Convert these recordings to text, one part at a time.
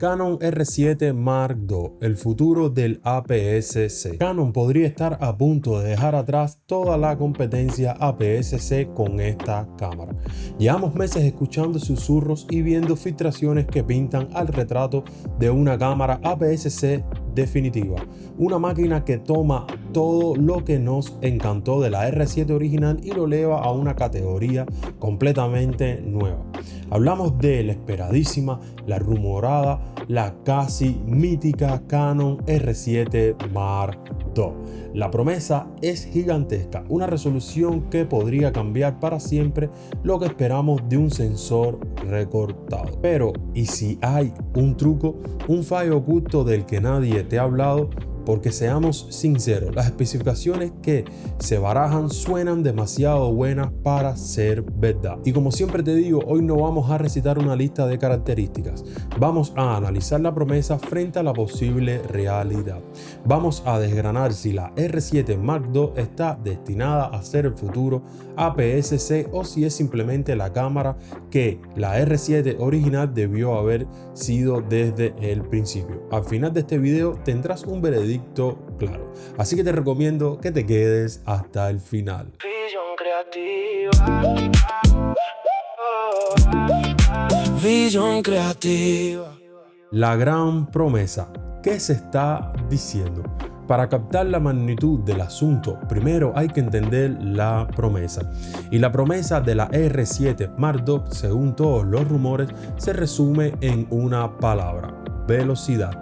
Canon R7 Mark II, el futuro del APS-C. Canon podría estar a punto de dejar atrás toda la competencia APS-C con esta cámara. Llevamos meses escuchando susurros y viendo filtraciones que pintan al retrato de una cámara APS-C definitiva, una máquina que toma todo lo que nos encantó de la R7 original y lo eleva a una categoría completamente nueva. Hablamos de la esperadísima, la rumorada, la casi mítica Canon R7 Mark II. La promesa es gigantesca, una resolución que podría cambiar para siempre lo que esperamos de un sensor recortado. Pero, ¿y si hay un truco, un fallo oculto del que nadie te ha hablado? Porque seamos sinceros, las especificaciones que se barajan suenan demasiado buenas para ser verdad. Y como siempre te digo, hoy no vamos a recitar una lista de características. Vamos a analizar la promesa frente a la posible realidad. Vamos a desgranar si la R7 Mark II está destinada a ser el futuro APS-C o si es simplemente la cámara que la R7 original debió haber sido desde el principio. Al final de este video tendrás un veredicto claro, así que te recomiendo que te quedes hasta el final. Visión creativa. La gran promesa. ¿Qué se está diciendo? Para captar la magnitud del asunto, primero hay que entender la promesa. Y la promesa de la R7 Mark II, según todos los rumores, se resume en una palabra: velocidad.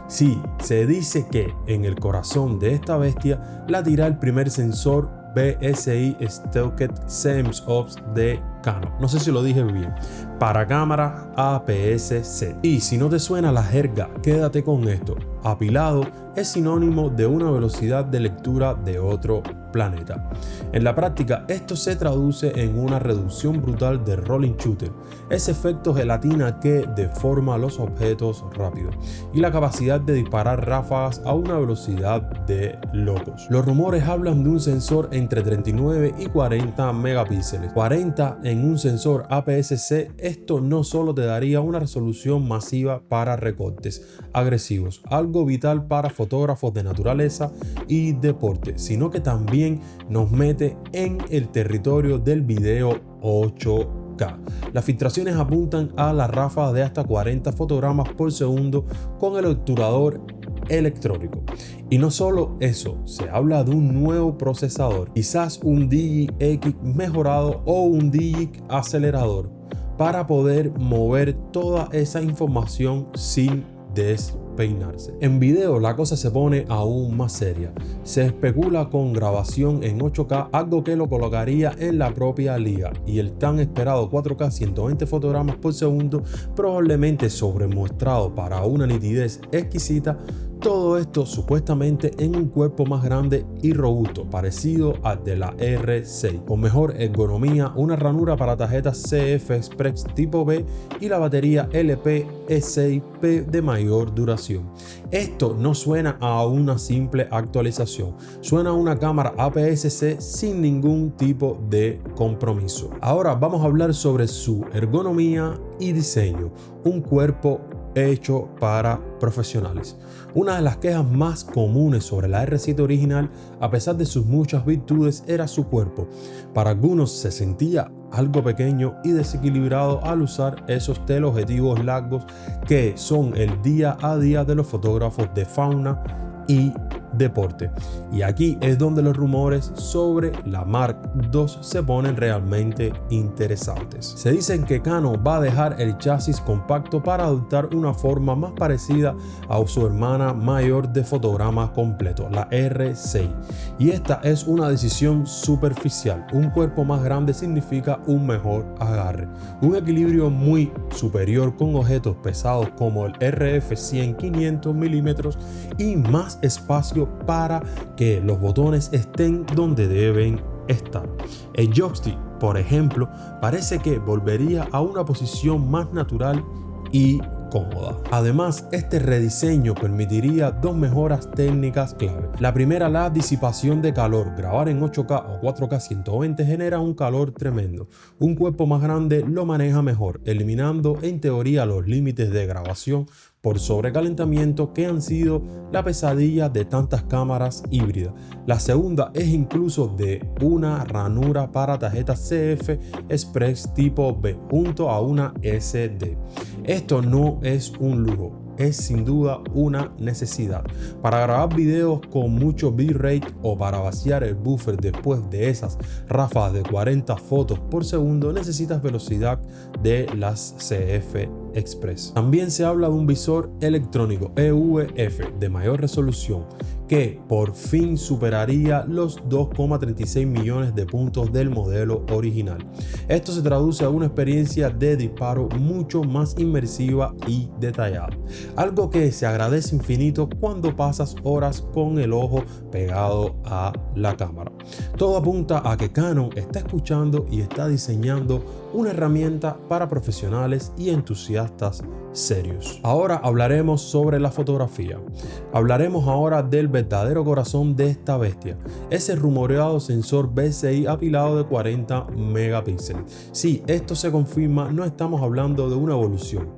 Sí, se dice que en el corazón de esta bestia latirá el primer sensor BSI Stocked Sensors de Canon. No sé si lo dije bien. Para cámara APS-C. Y si no te suena la jerga, quédate con esto. Apilado es sinónimo de una velocidad de lectura de otro planeta. En la práctica, esto se traduce en una reducción brutal de rolling shooter, ese efecto gelatina que deforma los objetos rápido, y la capacidad de disparar ráfagas a una velocidad de locos. Los rumores hablan de un sensor entre 39 y 40 megapíxeles. 40 en un sensor APS-C, esto no solo te daría una resolución masiva para recortes agresivos, algo vital para fotógrafos de naturaleza y deporte, sino que también nos mete en el territorio del video 8K. Las filtraciones apuntan a la ráfaga de hasta 40 fotogramas por segundo con el obturador electrónico. Y no solo eso, se habla de un nuevo procesador, quizás un DigiX mejorado o un DigiX acelerador, para poder mover toda esa información sin despeinarse. En video la cosa se pone aún más seria. Se especula con grabación en 8K, algo que lo colocaría en la propia liga, y el tan esperado 4K 120 fotogramas por segundo, probablemente sobremostrado para una nitidez exquisita. Todo esto supuestamente en un cuerpo más grande y robusto, parecido al de la R6, con mejor ergonomía, una ranura para tarjetas CF Express tipo B y la batería LP-E6P de mayor duración. Esto no suena a una simple actualización, suena a una cámara APS-C sin ningún tipo de compromiso. Ahora vamos a hablar sobre su ergonomía y diseño, un cuerpo hecho para profesionales. Una de las quejas más comunes sobre la R7 original, a pesar de sus muchas virtudes, era su cuerpo. Para algunos se sentía algo pequeño y desequilibrado al usar esos teleobjetivos largos que son el día a día de los fotógrafos de fauna y deporte. Y aquí es donde los rumores sobre la Mark II se ponen realmente interesantes. Se dicen que Canon va a dejar el chasis compacto para adoptar una forma más parecida a su hermana mayor de fotogramas completos, la R6. Y esta es una decisión superficial. Un cuerpo más grande significa un mejor agarre, un equilibrio muy superior con objetos pesados como el RF100 500 mm y más espacio para que los botones estén donde deben estar. El joystick, por ejemplo, parece que volvería a una posición más natural y cómoda. Además, este rediseño permitiría dos mejoras técnicas clave. La primera, la disipación de calor. Grabar en 8K o 4K 120 genera un calor tremendo. Un cuerpo más grande lo maneja mejor, eliminando en teoría los límites de grabación por sobrecalentamiento que han sido la pesadilla de tantas cámaras híbridas. La segunda es incluso de una ranura para tarjetas CF Express tipo B junto a una SD. Esto no es un lujo, es sin duda una necesidad. Para grabar videos con mucho bitrate o para vaciar el buffer después de esas ráfagas de 40 fotos por segundo necesitas velocidad de las CF Express. También se habla de un visor electrónico EVF de mayor resolución que por fin superaría los 2,36 millones de puntos del modelo original. Esto se traduce a una experiencia de disparo mucho más inmersiva y detallada, algo que se agradece infinito cuando pasas horas con el ojo pegado a la cámara. Todo apunta a que Canon está escuchando y está diseñando una herramienta para profesionales y entusiastas serios. Ahora hablaremos sobre la fotografía. Hablaremos ahora del verdadero corazón de esta bestia, ese rumoreado sensor BCI apilado de 40 megapíxeles. Si esto se confirma, no estamos hablando de una evolución,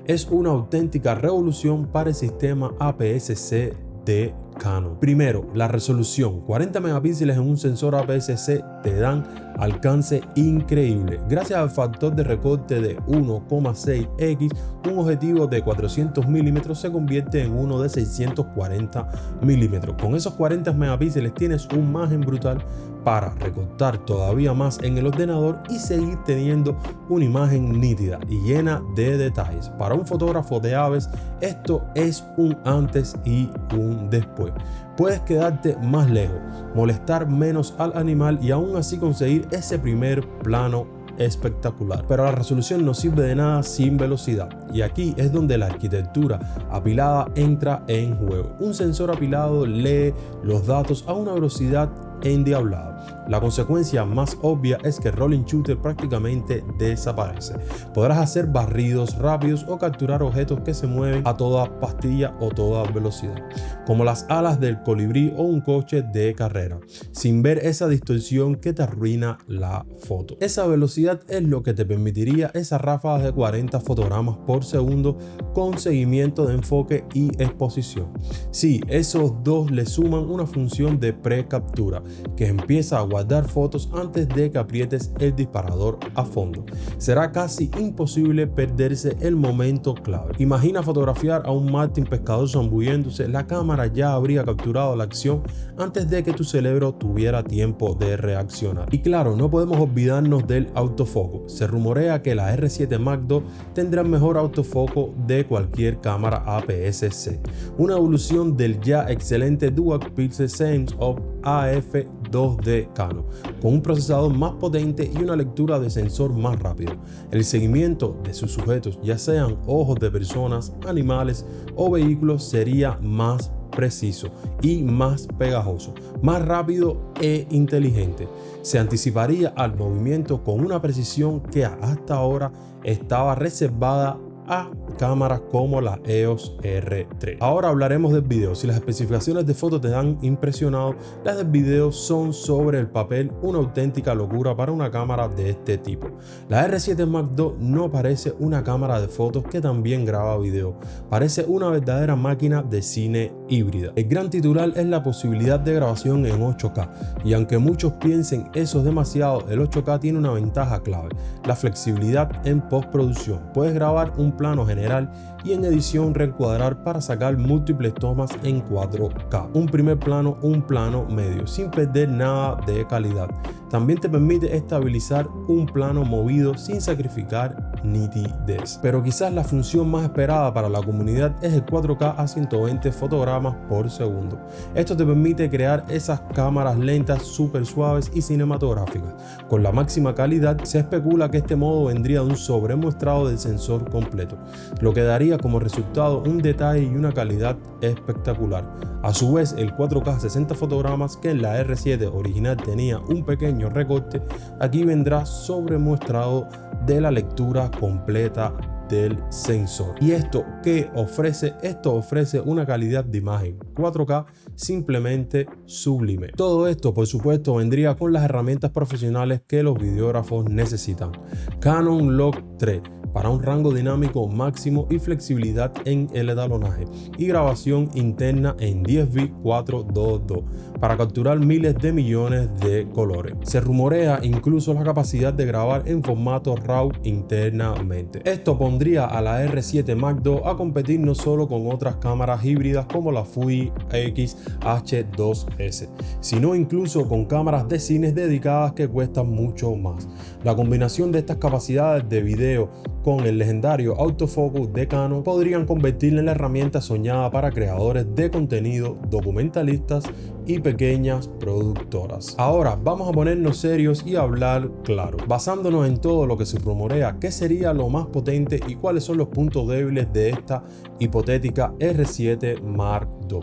es una auténtica revolución para el sistema APS-C de Canon. Primero, la resolución. 40 megapíxeles en un sensor APS-C te dan alcance increíble. Gracias al factor de recorte de 1,6x, un objetivo de 400 milímetros se convierte en uno de 640 milímetros. Con esos 40 megapíxeles tienes un margen brutal para recortar todavía más en el ordenador y seguir teniendo una imagen nítida y llena de detalles. Para un fotógrafo de aves, esto es un antes y un después. Puedes quedarte más lejos, molestar menos al animal y aún así conseguir ese primer plano espectacular. Pero la resolución no sirve de nada sin velocidad, y aquí es donde la arquitectura apilada entra en juego. Un sensor apilado lee los datos a una velocidad endiablada. La consecuencia más obvia es que el rolling shooter prácticamente desaparece. Podrás hacer barridos rápidos o capturar objetos que se mueven a toda pastilla o toda velocidad, como las alas del colibrí o un coche de carrera, sin ver esa distorsión que te arruina la foto. Esa velocidad es lo que te permitiría esas ráfagas de 40 fotogramas por segundo con seguimiento de enfoque y exposición. Sí, esos dos le suman una función de pre-captura que empieza a guardar fotos antes de que aprietes el disparador a fondo. Será casi imposible perderse el momento clave. Imagina fotografiar a un martín pescador zambulléndose, la cámara ya habría capturado la acción antes de que tu cerebro tuviera tiempo de reaccionar. Y claro, no podemos olvidarnos del autofoco. Se rumorea que la R7 Mark II tendrá el mejor autofoco de cualquier cámara APS-C, una evolución del ya excelente Dual Pixel Sense of AF2 de Canon, con un procesador más potente y una lectura de sensor más rápido. El seguimiento de sus sujetos, ya sean ojos de personas, animales o vehículos, sería más preciso y más pegajoso, más rápido e inteligente. Se anticiparía al movimiento con una precisión que hasta ahora estaba reservada a cámaras como la EOS R3. Ahora hablaremos del video. Si las especificaciones de foto te han impresionado, las del video son sobre el papel una auténtica locura para una cámara de este tipo. La R7 Mark II no parece una cámara de fotos que también graba video, parece una verdadera máquina de cine híbrida. El gran titular es la posibilidad de grabación en 8K, y aunque muchos piensen eso es demasiado, el 8K tiene una ventaja clave: la flexibilidad en postproducción. Puedes grabar un plano general y en edición reencuadrar para sacar múltiples tomas en 4K, un primer plano, un plano medio, sin perder nada de calidad. También te permite estabilizar un plano movido sin sacrificar nitidez. Pero quizás la función más esperada para la comunidad es el 4K a 120 fotogramas por segundo. Esto te permite crear esas cámaras lentas, súper suaves y cinematográficas. Con la máxima calidad, se especula que este modo vendría de un sobremuestrado del sensor completo, lo que daría como resultado un detalle y una calidad espectacular. A su vez, el 4K 60 fotogramas, que en la R7 original tenía un pequeño recorte, aquí vendrá sobremuestrado de la lectura completa del sensor. ¿Y esto qué ofrece? Esto ofrece una calidad de imagen 4K simplemente sublime. Todo esto, por supuesto, vendría con las herramientas profesionales que los videógrafos necesitan. Canon Log 3, para un rango dinámico máximo y flexibilidad en el etalonaje, y grabación interna en 10 bits 422 para capturar miles de millones de colores. Se rumorea incluso la capacidad de grabar en formato RAW internamente. Esto pondría a la R7 Mark II a competir no solo con otras cámaras híbridas como la Fuji X-H2S, sino incluso con cámaras de cines dedicadas que cuestan mucho más. La combinación de estas capacidades de video con el legendario autofocus de Canon podrían convertirla en la herramienta soñada para creadores de contenido, documentalistas y pequeñas productoras. Ahora vamos a ponernos serios y hablar claro, basándonos en todo lo que se rumorea, qué sería lo más potente y cuáles son los puntos débiles de esta hipotética R7 Mark II.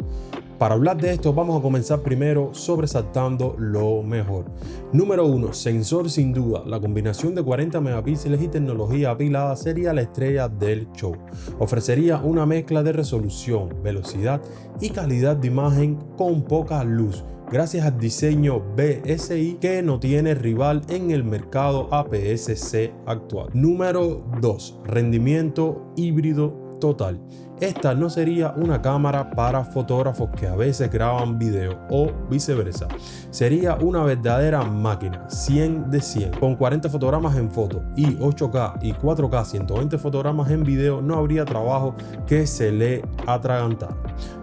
Para hablar de esto vamos a comenzar primero sobresaltando lo mejor. Número 1. Sensor sin duda. La combinación de 40 megapíxeles y tecnología apilada sería la estrella del show. Ofrecería una mezcla de resolución, velocidad y calidad de imagen con poca luz, gracias al diseño BSI que no tiene rival en el mercado APS-C actual. Número 2. Rendimiento híbrido total. Esta no sería una cámara para fotógrafos que a veces graban video o viceversa. Sería una verdadera máquina 100 de 100. Con 40 fotogramas en foto y 8K y 4K 120 fotogramas en video no habría trabajo que se le atragantara.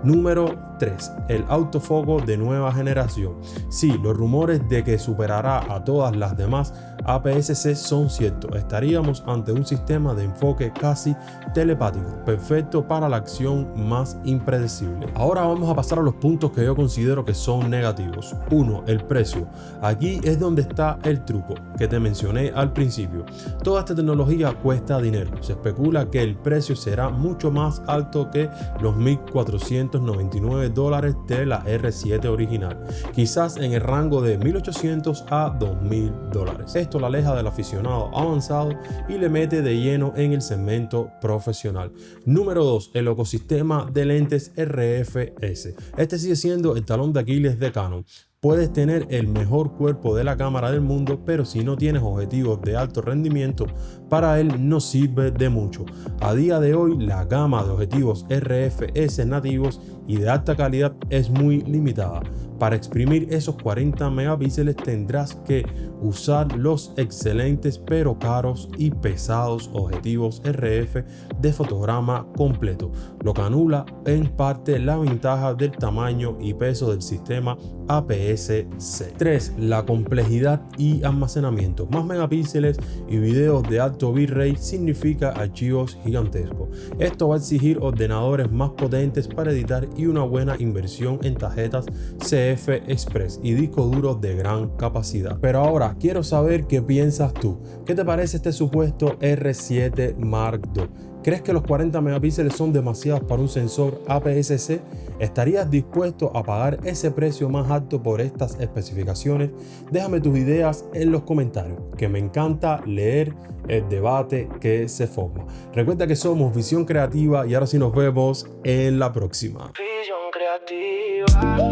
Número 3. El autofoco de nueva generación. Sí, los rumores de que superará a todas las demás APS-C son ciertos. Estaríamos ante un sistema de enfoque casi telepático, perfecto para la acción más impredecible. Ahora vamos a pasar a los puntos que yo considero que son negativos. 1. El precio. Aquí es donde está el truco que te mencioné al principio. Toda esta tecnología cuesta dinero. Se especula que el precio será mucho más alto que los $1,499 de la R7 original, quizás en el rango de $1,800 a $2,000. Esto la aleja del aficionado avanzado y le mete de lleno en el segmento profesional. Número 2. El ecosistema de lentes RFS. Este sigue siendo el talón de Aquiles de Canon. Puedes tener el mejor cuerpo de la cámara del mundo, pero si no tienes objetivos de alto rendimiento, para él no sirve de mucho. A día de hoy, la gama de objetivos RFS nativos y de alta calidad es muy limitada. Para exprimir esos 40 megapíxeles tendrás que usar los excelentes pero caros y pesados objetivos RF de fotograma completo, lo que anula en parte la ventaja del tamaño y peso del sistema APS-C. 3. La complejidad y almacenamiento. Más megapíxeles y videos de alto bitrate significa archivos gigantescos. Esto va a exigir ordenadores más potentes para editar y una buena inversión en tarjetas CF Express y discos duros de gran capacidad. Pero ahora quiero saber qué piensas tú. ¿Qué te parece este supuesto R7 Mark II? ¿Crees que los 40 megapíxeles son demasiados para un sensor APS-C? ¿Estarías dispuesto a pagar ese precio más alto por estas especificaciones? Déjame tus ideas en los comentarios, que me encanta leer el debate que se forma. Recuerda que somos Visión Creativa y ahora sí nos vemos en la próxima. Visión Creativa.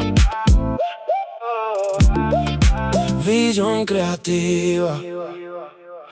Visión Creativa.